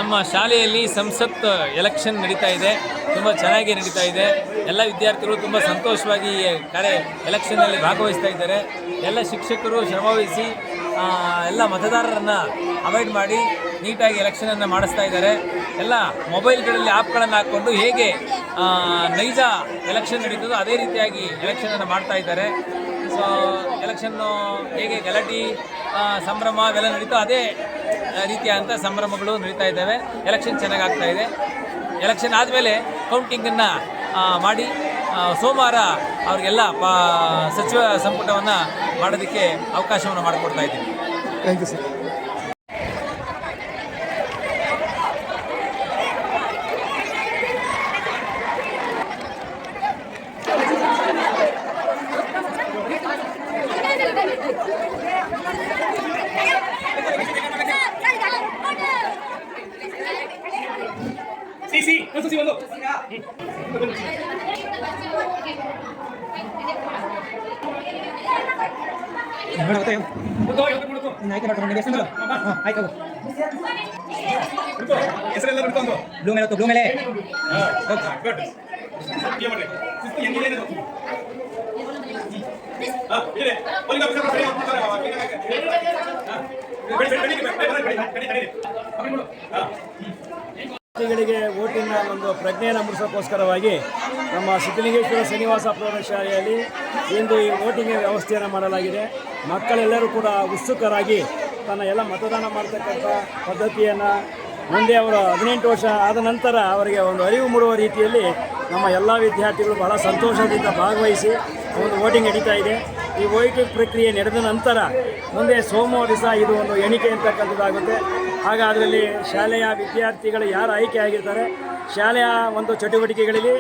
ನಮ್ಮ ಶಾಲೆಯಲ್ಲಿ ಸಂಸತ್ ಎಲೆಕ್ಷನ್ ನಡೀತಾ ಇದೆ. ತುಂಬ ಚೆನ್ನಾಗಿ ನಡೀತಾ ಇದೆ. ಎಲ್ಲ ವಿದ್ಯಾರ್ಥಿಗಳು ತುಂಬ ಸಂತೋಷವಾಗಿ ಎಲೆಕ್ಷನ್ನಲ್ಲಿ ಭಾಗವಹಿಸ್ತಾ ಇದ್ದಾರೆ. ಎಲ್ಲ ಶಿಕ್ಷಕರು ಶ್ರಮವಹಿಸಿ ಎಲ್ಲ ಮತದಾರರನ್ನು ಅವಾಯ್ಡ್ ಮಾಡಿ ನೀಟಾಗಿ ಎಲೆಕ್ಷನನ್ನು ಮಾಡಿಸ್ತಾ ಇದ್ದಾರೆ. ಎಲ್ಲ ಮೊಬೈಲ್ಗಳಲ್ಲಿ ಆ್ಯಪ್ಗಳನ್ನು ಹಾಕ್ಕೊಂಡು ಹೇಗೆ ನೈಜ ಎಲೆಕ್ಷನ್ ನಡೀತದೋ ಅದೇ ರೀತಿಯಾಗಿ ಎಲೆಕ್ಷನನ್ನು ಮಾಡ್ತಾ ಇದ್ದಾರೆ. ಸೊ ಎಲೆಕ್ಷನ್ನು ಹೇಗೆ ಗಲಾಟೆ ಸಂಭ್ರಮ ಅವೆಲ್ಲ ನಡೀತೋ ಅದೇ ರೀತಿಯಾದಂಥ ಸಂಭ್ರಮಗಳು ನಡೀತಾ ಇದ್ದಾವೆ. ಎಲೆಕ್ಷನ್ ಚೆನ್ನಾಗಿ ಆಗ್ತಾ ಇದೆ. ಎಲೆಕ್ಷನ್ ಆದಮೇಲೆ ಕೌಂಟಿಂಗನ್ನು ಮಾಡಿ ಸೋಮವಾರ ಅವರಿಗೆಲ್ಲ ಸಚಿವ ಸಂಪುಟವನ್ನು ಮಾಡೋದಕ್ಕೆ ಅವಕಾಶವನ್ನು ಮಾಡಿಕೊಡ್ತಾ ಇದ್ದೀವಿ. Thank you sir. Sí, eso sí, bueno. Blue ಮೇಲೆ ಬ್ಲೂ ಮೇಲೆ ಗಳಿಗೆ ವೋಟಿನ ಒಂದು ಪ್ರಜ್ಞೆಯನ್ನು ಮೂಡಿಸೋಕ್ಕೋಸ್ಕರವಾಗಿ ನಮ್ಮ ಸಿದ್ಧಲಿಂಗೇಶ್ವರ ಶ್ರೀನಿವಾಸ ಪ್ರೌಢಶಾಲೆಯಲ್ಲಿ ಇಂದು ಈ ವೋಟಿಂಗ್ ವ್ಯವಸ್ಥೆಯನ್ನು ಮಾಡಲಾಗಿದೆ. ಮಕ್ಕಳೆಲ್ಲರೂ ಕೂಡ ಉತ್ಸುಕರಾಗಿ ತನ್ನ ಎಲ್ಲ ಮತದಾನ ಮಾಡ್ತಕ್ಕಂಥ ಪದ್ಧತಿಯನ್ನು ಮುಂದೆ ಅವರು 18 ವರ್ಷ ಆದ ನಂತರ ಅವರಿಗೆ ಒಂದು ಅರಿವು ಮೂಡುವ ರೀತಿಯಲ್ಲಿ ನಮ್ಮ ಎಲ್ಲ ವಿದ್ಯಾರ್ಥಿಗಳು ಬಹಳ ಸಂತೋಷದಿಂದ ಭಾಗವಹಿಸಿ ಒಂದು ವೋಟಿಂಗ್ ನಡೀತಾ ಇದೆ. ಈ ವೋಟಿಂಗ್ ಪ್ರಕ್ರಿಯೆ ನಡೆದ ನಂತರ ಮುಂದೆ ಸೋಮವಾರ ದಿವಸ ಇದು ಒಂದು ಎಣಿಕೆ ಅಂತಕ್ಕಂಥದ್ದಾಗುತ್ತೆ. ಆಗ ಅದರಲ್ಲಿ ಶಾಲೆಯ ವಿದ್ಯಾರ್ಥಿಗಳು ಯಾರು ಆಯ್ಕೆ ಆಗಿರ್ತಾರೆ, ಶಾಲೆಯ ಒಂದು ಚಟುವಟಿಕೆಗಳಲ್ಲಿ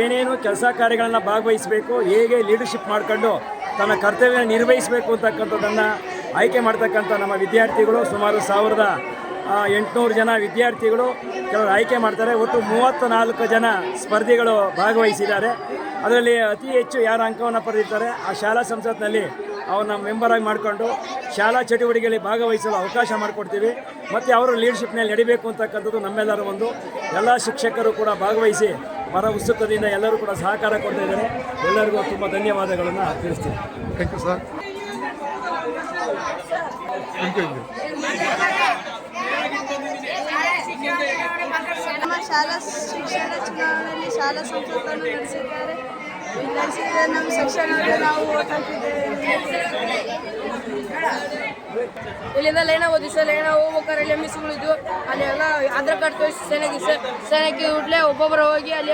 ಏನೇನು ಕೆಲಸ ಕಾರ್ಯಗಳನ್ನು ಭಾಗವಹಿಸಬೇಕು, ಹೇಗೆ ಲೀಡರ್ಶಿಪ್ ಮಾಡಿಕೊಂಡು ತನ್ನ ಕರ್ತವ್ಯ ನಿರ್ವಹಿಸಬೇಕು ಅಂತಕ್ಕಂಥದ್ದನ್ನು ಆಯ್ಕೆ ಮಾಡ್ತಕ್ಕಂಥ ನಮ್ಮ ವಿದ್ಯಾರ್ಥಿಗಳು ಸುಮಾರು 1800 ಜನ ವಿದ್ಯಾರ್ಥಿಗಳು ಕೆಲವರು ಆಯ್ಕೆ ಮಾಡ್ತಾರೆ. ಒಟ್ಟು 34 ಜನ ಸ್ಪರ್ಧಿಗಳು ಭಾಗವಹಿಸಿದ್ದಾರೆ. ಅದರಲ್ಲಿ ಅತಿ ಹೆಚ್ಚು ಯಾರು ಅಂಕವನ್ನು ಪಡೆದಿರ್ತಾರೆ ಆ ಶಾಲಾ ಸಂಸತ್ನಲ್ಲಿ ಅವನ್ನ ಮೆಂಬರಾಗಿ ಮಾಡಿಕೊಂಡು ಶಾಲಾ ಚಟುವಟಿಕೆಯಲ್ಲಿ ಭಾಗವಹಿಸಲು ಅವಕಾಶ ಮಾಡಿಕೊಡ್ತೀವಿ. ಮತ್ತು ಅವರು ಲೀಡರ್ಶಿಪ್ನಲ್ಲಿ ನಡಿಬೇಕು ಅಂತಕ್ಕಂಥದ್ದು ನಮ್ಮೆಲ್ಲರ ಒಂದು ಎಲ್ಲ ಶಿಕ್ಷಕರು ಕೂಡ ಭಾಗವಹಿಸಿ ಬಹಳ ಉತ್ಸುಕತೆಯಿಂದ ಎಲ್ಲರೂ ಕೂಡ ಸಹಕಾರ ಕೊಡ್ತಾ ಇದ್ದಾರೆ. ಎಲ್ಲರಿಗೂ ತುಂಬ ಧನ್ಯವಾದಗಳನ್ನು ತಿಳಿಸ್ತೀನಿ. Thank you sir. ನಮ್ಮ ಶಾಲಾ ಶಿಕ್ಷಣ ಚುನಾವಣೆಯಲ್ಲಿ ಶಾಲಾ ಸಂಸತ್ತನ್ನು ನಡೆಸಿದ್ದಾರೆ. ನಮ್ಮ ಸೆಕ್ಷನ್ಗೆ ನಾವು ವೋಟ್ ಹಾಕಿದ್ದೇವೆ. ಇಲ್ಲಿಂದ ಲೈನ ಓದಿಸ ಲೈನ ಹೋಗ್ಬೇಕಾದ್ರೆ ಅಲ್ಲಿ ಮಿಸ್ಗಳಿದ್ವು. ಅಲ್ಲಿ ಎಲ್ಲ ಆಧಾರ್ ಕಾರ್ಡ್ ತೋರಿಸಿ ಸೈನಿಕ ಉಡ್ಲೆ ಒಬ್ಬೊಬ್ಬರು ಹೋಗಿ ಅಲ್ಲಿ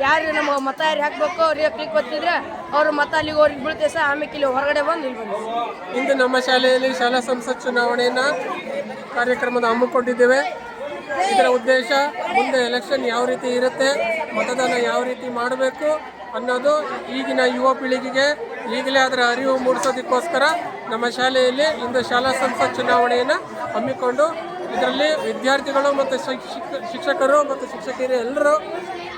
ಯಾರು ನಮ್ಗೆ ಮತ ಯಾರು ಹಾಕಬೇಕು ಅವ್ರಿಗೆ ಕ್ಲಿಕ್ ಬರ್ತಿದ್ರೆ ಅವ್ರ ಮತ ಅಲ್ಲಿಗೆ ಅವ್ರಿಗೆ ಬೀಳ್ತೇವೆ ಸರ್. ಆಮೇಲೆ ಇಲ್ಲಿ ಹೊರಗಡೆ ಬಂದು ಇಲ್ಲಿ ಬಂದು ಇಂದು ನಮ್ಮ ಶಾಲೆಯಲ್ಲಿ ಶಾಲಾ ಸಂಸತ್ ಚುನಾವಣೆಯನ್ನು ಕಾರ್ಯಕ್ರಮದ ಹಮ್ಮಿಕೊಂಡಿದ್ದೇವೆ. ಇದರ ಉದ್ದೇಶ ಮುಂದೆ ಎಲೆಕ್ಷನ್ ಯಾವ ರೀತಿ ಇರುತ್ತೆ, ಮತದಾನ ಯಾವ ರೀತಿ ಮಾಡಬೇಕು ಅನ್ನೋದು ಈಗಿನ ಯುವ ಪೀಳಿಗೆಗೆ ಈಗಲೇ ಅದರ ಅರಿವು ಮೂಡಿಸೋದಕ್ಕೋಸ್ಕರ ನಮ್ಮ ಶಾಲೆಯಲ್ಲಿ ಇಂದು ಶಾಲಾ ಸಂಸತ್ ಚುನಾವಣೆಯನ್ನು ಹಮ್ಮಿಕೊಂಡು ಇದರಲ್ಲಿ ವಿದ್ಯಾರ್ಥಿಗಳು ಮತ್ತು ಶಿಕ್ಷಕರು ಮತ್ತು ಶಿಕ್ಷಕಿಯರು ಎಲ್ಲರೂ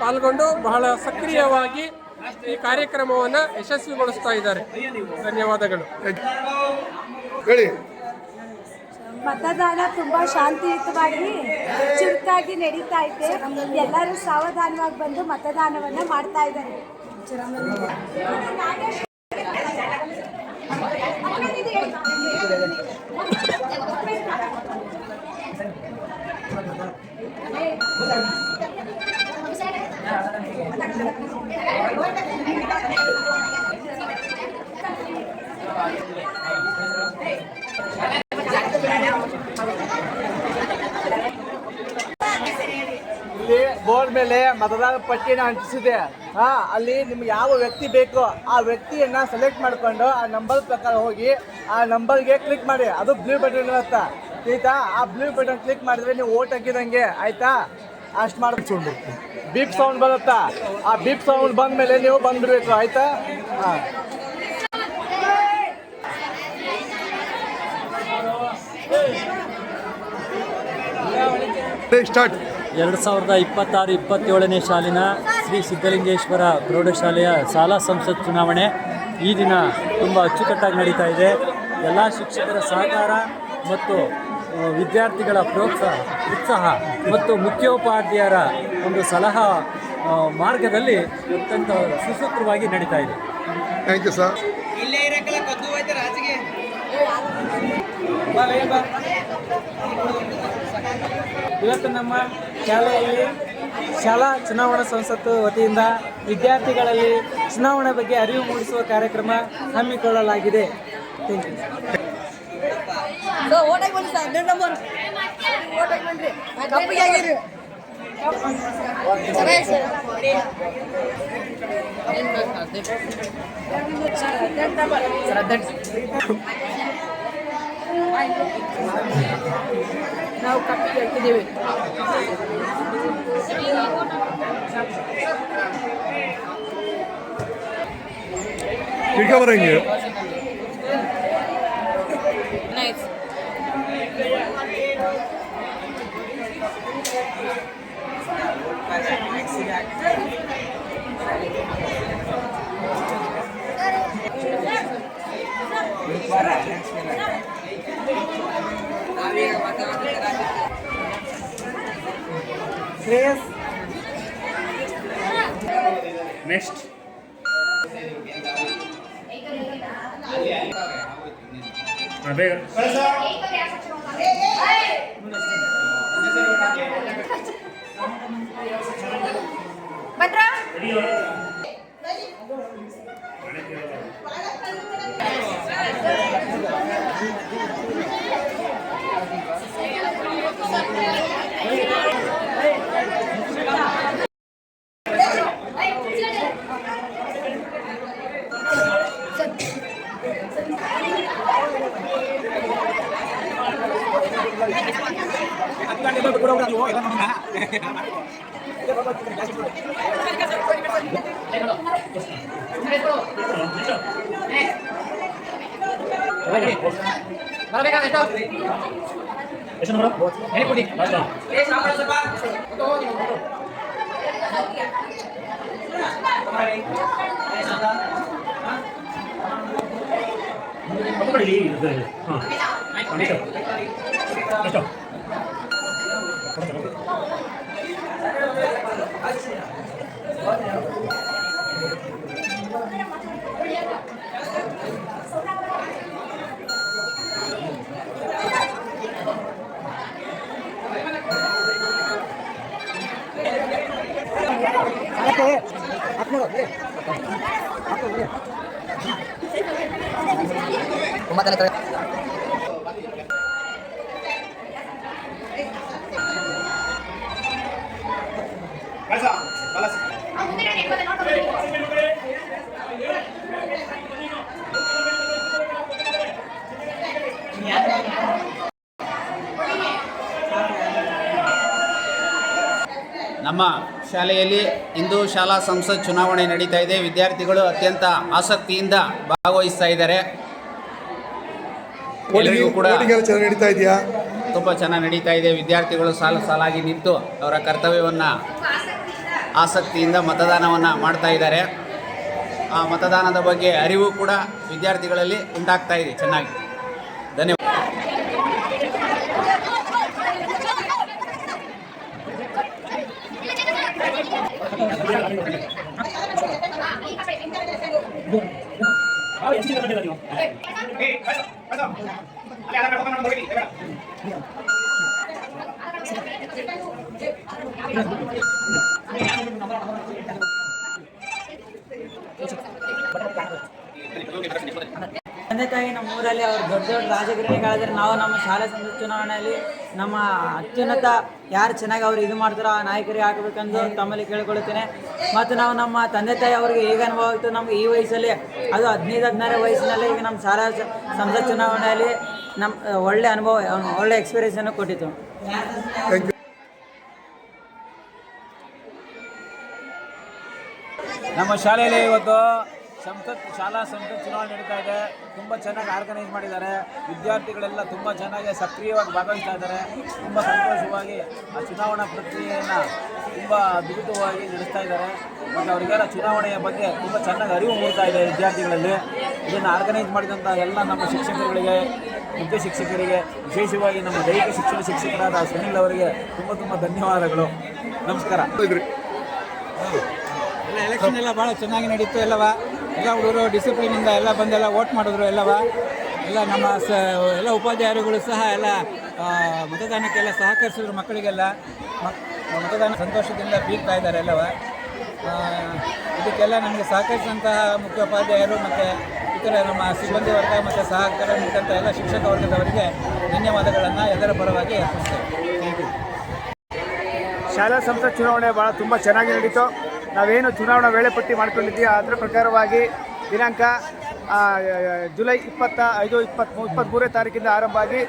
ಪಾಲ್ಗೊಂಡು ಬಹಳ ಸಕ್ರಿಯವಾಗಿ ಈ ಕಾರ್ಯಕ್ರಮವನ್ನು ಯಶಸ್ವಿಗೊಳಿಸ್ತಾ ಇದ್ದಾರೆ. ಧನ್ಯವಾದಗಳು. ಮತದಾನ ತುಂಬ ಶಾಂತಿಯುತವಾಗಿ ಚುರುಕಾಗಿ ನಡೀತಾ ಇದೆ. ಎಲ್ಲರೂ ಸಾವಧಾನವಾಗಿ ಬಂದು ಮತದಾನವನ್ನು ಮಾಡ್ತಾ ಇದ್ದಾರೆ. ಇಲ್ಲಿ ಬೋರ್ಡ್ ಮೇಲೆ ಮತದಾರ ಪಟ್ಟಿನ ಅಂಟಿಸಿದೆ. ಅಲ್ಲಿ ನಿಮ್ಗೆ ಯಾವ ವ್ಯಕ್ತಿ ಬೇಕೋ ಆ ವ್ಯಕ್ತಿಯನ್ನ ಸೆಲೆಕ್ಟ್ ಮಾಡ್ಕೊಂಡು ಆ ನಂಬರ್ ಪ್ರಕಾರ ಹೋಗಿ ಆ ನಂಬರ್ಗೆ ಕ್ಲಿಕ್ ಮಾಡಿ. ಅದು ಬ್ಲೂ ಬಟನ್ ಇರುತ್ತಾ, ಆಯ್ತಾ? ಆ ಬ್ಲೂ ಬಟನ್ ಕ್ಲಿಕ್ ಮಾಡಿದ್ರೆ ನೀವು ವೋಟ್ ಹಾಕಿದಂಗೆ, ಆಯ್ತಾ? ಅಷ್ಟು ಮಾಡ್ಕೊಂಡು ಬೀಪ್ ಸೌಂಡ್ ಬರುತ್ತಾ, ಆ ಬೀಪ್ ಸೌಂಡ್ ಬಂದ್ಮೇಲೆ ನೀವು ಬಂದ್ಬಿಡ್ಬೇಕು, ಆಯ್ತಾ? ಹಾಂ. ಸ್ಟಾರ್ಟ್. 2026-27ನೇ ಸಾಲಿನ ಶ್ರೀ ಸಿದ್ಧಲಿಂಗೇಶ್ವರ ಪ್ರೌಢಶಾಲೆಯ ಶಾಲಾ ಸಂಸತ್ ಚುನಾವಣೆ ಈ ದಿನ ತುಂಬ ಅಚ್ಚುಕಟ್ಟಾಗಿ ನಡೀತಾ ಇದೆ. ಎಲ್ಲ ಶಿಕ್ಷಕರ ಸಹಕಾರ ಮತ್ತು ವಿದ್ಯಾರ್ಥಿಗಳ ಪ್ರೋತ್ಸಾಹ ಉತ್ಸಾಹ ಮತ್ತು ಮುಖ್ಯೋಪಾಧ್ಯಾಯರ ಒಂದು ಸಲಹಾ ಮಾರ್ಗದಲ್ಲಿ ಅತ್ಯಂತ ಸುಸೂತ್ರವಾಗಿ ನಡೀತಾ ಇದೆ. Thank you sir. ಇವತ್ತು ನಮ್ಮ ಶಾಲೆಯಲ್ಲಿ ಶಾಲಾ ಚುನಾವಣಾ ಸಂಸತ್ತು ವತಿಯಿಂದ ವಿದ್ಯಾರ್ಥಿಗಳಲ್ಲಿ ಚುನಾವಣೆ ಬಗ್ಗೆ ಅರಿವು ಮೂಡಿಸುವ ಕಾರ್ಯಕ್ರಮ ಹಮ್ಮಿಕೊಳ್ಳಲಾಗಿದೆ. ಓಟಾಗಿ ಬನ್ನಿ ಸರ್, 12 ನಂಬರ್ ಓಟಾಗಿ ಬನ್ರಿ. ಕಪ್ಪಿಗೆ ಆಗಿರಿ ನಾವು ಕಪ್ಪಿಗೆ ಹಾಕಿದ್ದೀವಿ. ಬರಂಗೆ ನೈಸ್. ಶ್ರೇಯಸ್ ನೆಕ್ಸ್ಟ್ ಬೇಗ ಭದ್ರಾ ನಮ್ಮ ಶಾಲೆಯಲ್ಲಿ ಇಂದು ಶಾಲಾ ಸಂಸತ್ ಚುನಾವಣೆ ನಡೀತಾ ಇದೆ. ವಿದ್ಯಾರ್ಥಿಗಳು ಅತ್ಯಂತ ಆಸಕ್ತಿಯಿಂದ ಭಾಗವಹಿಸ್ತಾ ಇದ್ದಾರೆ. ಎಲ್ಲರಿಗೂ ಕೂಡ ಚೆನ್ನಾಗಿ ನಡೀತಾ ಇದೆಯಾ? ತುಂಬ ಚೆನ್ನಾಗಿ ನಡೀತಾ ಇದೆ. ವಿದ್ಯಾರ್ಥಿಗಳು ಸಾಲಾಗಿ ನಿಂತು ಅವರ ಕರ್ತವ್ಯವನ್ನು ಆಸಕ್ತಿಯಿಂದ ಮತದಾನವನ್ನು ಮಾಡ್ತಾ ಇದ್ದಾರೆ. ಆ ಮತದಾನದ ಬಗ್ಗೆ ಅರಿವು ಕೂಡ ವಿದ್ಯಾರ್ಥಿಗಳಲ್ಲಿ ಉಂಟಾಗ್ತಾ ಇದೆ. ಚೆನ್ನಾಗಿ ಧನ್ಯವಾದ. ತಂದೆ ತಾಯಿ ನಮ್ಮ ಊರಲ್ಲಿ ಅವರು ದೊಡ್ಡ ದೊಡ್ಡ ರಾಜಕಾರಣಿಗಳಾದರೆ ನಾವು ನಮ್ಮ ಶಾಲಾ ಸಂಸತ್ ಚುನಾವಣೆಯಲ್ಲಿ ನಮ್ಮ ಅತ್ಯುನ್ನತ ಯಾರು ಚೆನ್ನಾಗಿ ಅವರು ಇದು ಮಾಡ್ತಾರೋ ಆ ನಾಯಕರಿಗೆ ಹಾಕಬೇಕೆಂದು ತಮ್ಮಲ್ಲಿ ಕೇಳಿಕೊಳ್ಳುತ್ತೇನೆ. ಮತ್ತು ನಾವು ನಮ್ಮ ತಂದೆ ತಾಯಿ ಅವರಿಗೆ ಈಗ ಅನುಭವ ಆಗ್ತದೆ. ನಮಗೆ ಈ ವಯಸ್ಸಲ್ಲಿ ಅದು 15-16 ವಯಸ್ಸಿನಲ್ಲಿ ಈಗ ನಮ್ಮ ಶಾಲಾ ಸಂಸತ್ ಚುನಾವಣೆಯಲ್ಲಿ ನಮ್ಮ ಒಳ್ಳೆ ಅನುಭವ, ಒಳ್ಳೆ ಎಕ್ಸ್ಪೀರಿಯನ್ಸನ್ನು ಕೊಟ್ಟಿತ್ತು. ನಮ್ಮ ಶಾಲೆಯಲ್ಲಿ ಇವತ್ತು ಶಾಲಾ ಸಂಸತ್ ಚುನಾವಣೆ ನಡೀತಾ ಇದೆ. ತುಂಬ ಚೆನ್ನಾಗಿ ಆರ್ಗನೈಸ್ ಮಾಡಿದ್ದಾರೆ. ವಿದ್ಯಾರ್ಥಿಗಳೆಲ್ಲ ತುಂಬ ಚೆನ್ನಾಗಿ ಸಕ್ರಿಯವಾಗಿ ಭಾಗವಹಿಸ್ತಾ ಇದ್ದಾರೆ. ತುಂಬ ಸಂತೋಷವಾಗಿ ಆ ಚುನಾವಣಾ ಪ್ರಕ್ರಿಯೆಯನ್ನು ತುಂಬ ಅದ್ಭುತವಾಗಿ ನಡೆಸ್ತಾ ಇದ್ದಾರೆ. ಮತ್ತು ಅವರಿಗೆಲ್ಲ ಚುನಾವಣೆಯ ಬಗ್ಗೆ ತುಂಬ ಚೆನ್ನಾಗಿ ಅರಿವು ಮೂಡ್ತಾ ಇದೆ ವಿದ್ಯಾರ್ಥಿಗಳಲ್ಲಿ. ಇದನ್ನು ಆರ್ಗನೈಸ್ ಮಾಡಿದಂಥ ಎಲ್ಲ ನಮ್ಮ ಶಿಕ್ಷಕರುಗಳಿಗೆ ಮುಖ್ಯ ಶಿಕ್ಷಕರಿಗೆ, ವಿಶೇಷವಾಗಿ ನಮ್ಮ ದೈಹಿಕ ಶಿಕ್ಷಣ ಶಿಕ್ಷಕರಾದ ಸುನಿಲ್ ಅವರಿಗೆ ತುಂಬ ಧನ್ಯವಾದಗಳು. ನಮಸ್ಕಾರ. ಎಲ್ಲ ಎಲೆಕ್ಷನ್ ಎಲ್ಲ ಭಾಳ ಚೆನ್ನಾಗಿ ನಡೀತು. ಎಲ್ಲ ಹುಡುಗರು ಡಿಸಿಪ್ಲಿನಿಂದ ಎಲ್ಲ ಬಂದೆಲ್ಲ ವೋಟ್ ಮಾಡಿದ್ರು. ಎಲ್ಲ ನಮ್ಮ ಎಲ್ಲ ಉಪಾಧ್ಯಾಯರುಗಳು ಸಹ ಎಲ್ಲ ಮತದಾನಕ್ಕೆಲ್ಲ ಸಹಕರಿಸಿದ್ರು. ಮಕ್ಕಳಿಗೆಲ್ಲ ಮತದಾನ ಸಂತೋಷದಿಂದ ಬೀಗ್ತಾ ಇದ್ದಾರೆ. ಇದಕ್ಕೆಲ್ಲ ನಮಗೆ ಸಹಕರಿಸಿದಂತಹ ಮುಖ್ಯೋಪಾಧ್ಯಾಯರು ಮತ್ತು ಇತರ ನಮ್ಮ ಸಿಬ್ಬಂದಿ ವರ್ಗ ಮತ್ತು ಸಹಕಾರ ನೀಡಿದಂಥ ಎಲ್ಲ ಶಿಕ್ಷಕ ವರ್ಗದವರಿಗೆ ಧನ್ಯವಾದಗಳನ್ನು ಎಲ್ಲರ ಪರವಾಗಿ ಅರ್ಪಿಸ್ತೇವೆ. Thank you. ಶಾಲಾ ಸಂಸತ್ ಚುನಾವಣೆ ತುಂಬ ಚೆನ್ನಾಗಿ ನಡೀತು. ನಾವೇನು ಚುನಾವಣಾ ವೇಳಾಪಟ್ಟಿ ಮಾಡ್ಕೊಂಡಿದ್ದೀವಿ ಅದರ ಪ್ರಕಾರವಾಗಿ ದಿನಾಂಕ ಜುಲೈ 25, 23ನೇ ತಾರೀಕಿಂದ ಆರಂಭ ಆಗಿ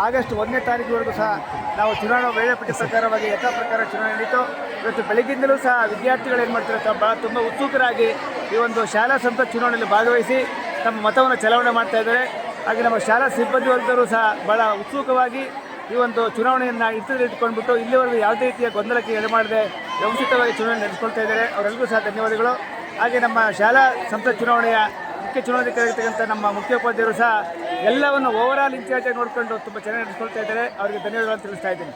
ಆಗಸ್ಟ್ 1ನೇ ತಾರೀಕಿವರೆಗೂ ಸಹ ನಾವು ಚುನಾವಣಾ ವೇಳಾಪಟ್ಟಿ ಪ್ರಕಾರವಾಗಿ ಯಥಾ ಪ್ರಕಾರ ಚುನಾವಣೆ ನಡೀತು. ಇವತ್ತು ಬೆಳಗ್ಗಿಂದಲೂ ಸಹ ವಿದ್ಯಾರ್ಥಿಗಳು ಏನು ಮಾಡ್ತಾರೆ, ತುಂಬ ಉತ್ಸುಕರಾಗಿ ಈ ಒಂದು ಶಾಲಾ ಸಂಸತ್ ಚುನಾವಣೆಯಲ್ಲಿ ಭಾಗವಹಿಸಿ ತಮ್ಮ ಮತವನ್ನು ಚಲಾವಣೆ ಮಾಡ್ತಾ ಇದ್ದಾರೆ. ಹಾಗೆ ನಮ್ಮ ಶಾಲಾ ಸಿಬ್ಬಂದಿ ವರ್ಗದವರು ಸಹ ಭಾಳ ಉತ್ಸುಕವಾಗಿ ಈ ಒಂದು ಚುನಾವಣೆಯನ್ನು ಇಟ್ಕೊಂಡ್ಬಿಟ್ಟು ಇಲ್ಲಿವರೆಗೂ ಯಾವುದೇ ರೀತಿಯ ಗೊಂದಲಕ್ಕೆ ಎಡೆ ಮಾಡದೆ ವ್ಯವಸ್ಥಿತವಾಗಿ ಚುನಾವಣೆ ನಡೆಸ್ಕೊಳ್ತಾ ಇದ್ದಾರೆ. ಅವರೆಲ್ಲರಿಗೂ ಸಹ ಧನ್ಯವಾದಗಳು. ಹಾಗೆ ನಮ್ಮ ಶಾಲಾ ಸಂಸತ್ ಚುನಾವಣೆಯ ಮುಖ್ಯ ಚುನಾವಣಾಧಿಕಾರಿಯಾಗಿರ್ತಕ್ಕಂಥ ನಮ್ಮ ಮುಖ್ಯೋಪಾಧ್ಯಾಯರು ಸಹ ಎಲ್ಲವನ್ನು ಓವರಾಲ್ ಇನ್ಚಾರ್ಜಾಗಿ ನೋಡಿಕೊಂಡು ತುಂಬ ಚೆನ್ನಾಗಿ ನಡೆಸ್ಕೊಳ್ತಾ ಇದ್ದಾರೆ. ಅವರಿಗೆ ಧನ್ಯವಾದಗಳನ್ನು ತಿಳಿಸ್ತಾ ಇದ್ದೀನಿ.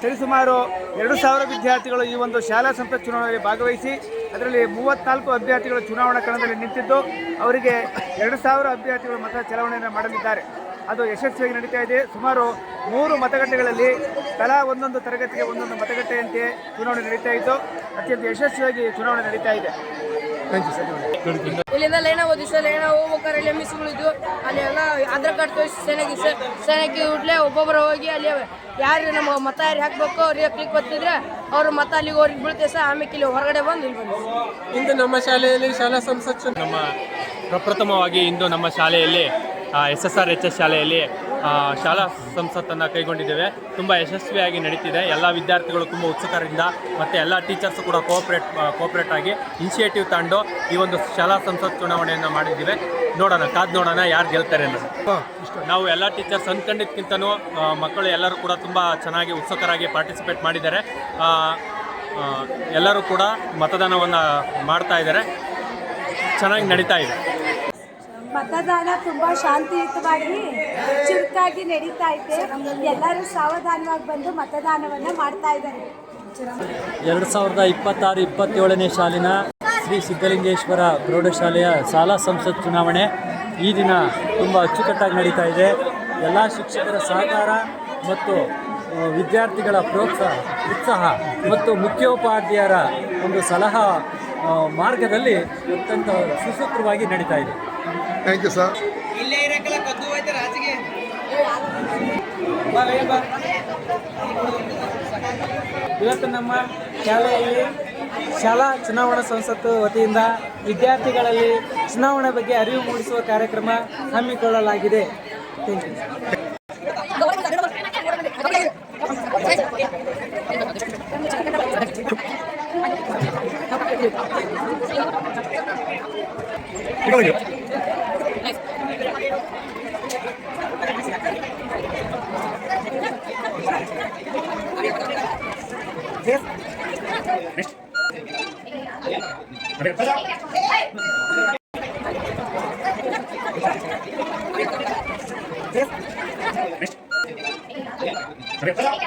ಸರಿಸುಮಾರು 2,000 ವಿದ್ಯಾರ್ಥಿಗಳು ಈ ಒಂದು ಶಾಲಾ ಸಂಸತ್ ಚುನಾವಣೆಯಲ್ಲಿ ಭಾಗವಹಿಸಿ ಅದರಲ್ಲಿ 34 ಅಭ್ಯರ್ಥಿಗಳು ಚುನಾವಣಾ ಕಣದಲ್ಲಿ ನಿಂತಿದ್ದು ಅವರಿಗೆ 2,000 ಅಭ್ಯರ್ಥಿಗಳು ಮತ ಚಲಾವಣೆಯನ್ನು ಮಾಡಲಿದ್ದಾರೆ. ಅದು ಯಶಸ್ವಿಯಾಗಿ ನಡೀತಾ ಇದೆ. ಸುಮಾರು 3 ಮತಗಟ್ಟೆಗಳಲ್ಲಿ ತಲಾ ಒಂದೊಂದು ತರಗತಿಗೆ ಒಂದೊಂದು ಮತಗಟ್ಟೆಯಂತೆ ಚುನಾವಣೆ ನಡೀತಾ ಇದ್ದು ಅತ್ಯಂತ ಯಶಸ್ವಿಯಾಗಿ ಚುನಾವಣೆ ನಡೀತಾ ಇದೆ. Thank you sir. ಇಲ್ಲಿಂದ ಲೈನ ಓದಿಸ ಲೈನ ಹೋಗ್ಬೇಕಾರೆ ಅಲ್ಲಿ ಮಿಸ್ಗಳಿದ್ವು. ಅಲ್ಲಿ ಎಲ್ಲ ಆಧಾರ್ ಕಾರ್ಡ್ ತೋರಿಸಿ ಸೈನಿಕ ಉಟ್ಲೆ ಒಬ್ಬೊಬ್ಬರು ಹೋಗಿ ಅಲ್ಲಿ ಯಾರು ನಮ್ಮ ಮತ ಯಾರು ಹಾಕಬೇಕು ಅವ್ರಿಗೆ ಕ್ಲಿಕ್ ಒತ್ತಿದ್ರೆ ಅವ್ರ ಮತ ಅಲ್ಲಿಗೆ ಅವ್ರಿಗೆ ಬೀಳ್ತೇವೆ ಸರ್. ಆಮೇಲೆ ಇಲ್ಲಿ ಹೊರಗಡೆ ಬಂದು ಇಲ್ಲಿ ಬಂದು ಇಂದು ನಮ್ಮ ಶಾಲೆಯಲ್ಲಿ ಶಾಲಾ ಸಂಸತ್ ಪ್ರಪ್ರಥಮವಾಗಿ ಇಂದು ನಮ್ಮ ಶಾಲೆಯಲ್ಲಿ SSRHS ಶಾಲೆಯಲ್ಲಿ ಶಾಲಾ ಸಂಸತ್ತನ್ನು ಕೈಗೊಂಡಿದ್ದೇವೆ. ತುಂಬ ಯಶಸ್ವಿಯಾಗಿ ನಡೀತಿದೆ. ಎಲ್ಲ ವಿದ್ಯಾರ್ಥಿಗಳು ತುಂಬ ಉತ್ಸುಕರಿಂದ ಮತ್ತು ಎಲ್ಲ ಟೀಚರ್ಸು ಕೂಡ ಕೋಆಪ್ರೇಟ್ ಆಗಿ ಇನಿಷಿಯೇಟಿವ್ ತಗೊಂಡು ಈ ಒಂದು ಶಾಲಾ ಸಂಸತ್ ಚುನಾವಣೆಯನ್ನು ಮಾಡಿದ್ದೀವಿ. ಕಾದು ನೋಡೋಣ ಯಾರು ಗೆಲ್ತಾರೆ ಅನ್ನೋದು. ನಾವು ಎಲ್ಲ ಟೀಚರ್ಸ್ ಅಂದ್ಕೊಂಡಿದ್ದಕ್ಕಿಂತನೂ ಮಕ್ಕಳು ಎಲ್ಲರೂ ಕೂಡ ತುಂಬ ಚೆನ್ನಾಗಿ ಉತ್ಸುಕರಾಗಿ ಪಾರ್ಟಿಸಿಪೇಟ್ ಮಾಡಿದ್ದಾರೆ. ಎಲ್ಲರೂ ಕೂಡ ಮತದಾನವನ್ನು ಮಾಡ್ತಾ ಇದ್ದಾರೆ. ಚೆನ್ನಾಗಿ ನಡೀತಾ ಇದೆ. ಮತದಾನ ತುಂಬ ಶಾಂತಿಯುತವಾಗಿ ಚುರುಕಾಗಿ ನಡೀತಾ ಇದೆ. ಎಲ್ಲರೂ ಸಾವಧಾನವಾಗಿ ಬಂದು ಮತದಾನವನ್ನು ಮಾಡ್ತಾ ಇದ್ದಾರೆ. 2026-27ನೇ ಸಾಲಿನ ಶ್ರೀ ಸಿದ್ಧಲಿಂಗೇಶ್ವರ ಪ್ರೌಢಶಾಲೆಯ ಶಾಲಾ ಸಂಸತ್ ಚುನಾವಣೆ ಈ ದಿನ ತುಂಬ ಅಚ್ಚುಕಟ್ಟಾಗಿ ನಡೀತಾ ಇದೆ. ಎಲ್ಲ ಶಿಕ್ಷಕರ ಸಹಕಾರ ಮತ್ತು ವಿದ್ಯಾರ್ಥಿಗಳ ಪ್ರೋತ್ಸಾಹ, ಉತ್ಸಾಹ ಮತ್ತು ಮುಖ್ಯೋಪಾಧ್ಯಾಯರ ಒಂದು ಸಲಹಾ ಮಾರ್ಗದಲ್ಲಿ ಅತ್ಯಂತ ಸುಸೂತ್ರವಾಗಿ ನಡೀತಾ ಇದೆ. Thank you sir. ಇವತ್ತು ನಮ್ಮ ಶಾಲೆಯಲ್ಲಿ ಶಾಲಾ ಚುನಾವಣಾ ಸಂಸತ್ತು ವತಿಯಿಂದ ವಿದ್ಯಾರ್ಥಿಗಳಲ್ಲಿ ಚುನಾವಣೆ ಬಗ್ಗೆ ಅರಿವು ಮೂಡಿಸುವ ಕಾರ್ಯಕ್ರಮ ಹಮ್ಮಿಕೊಳ್ಳಲಾಗಿದೆ. Next.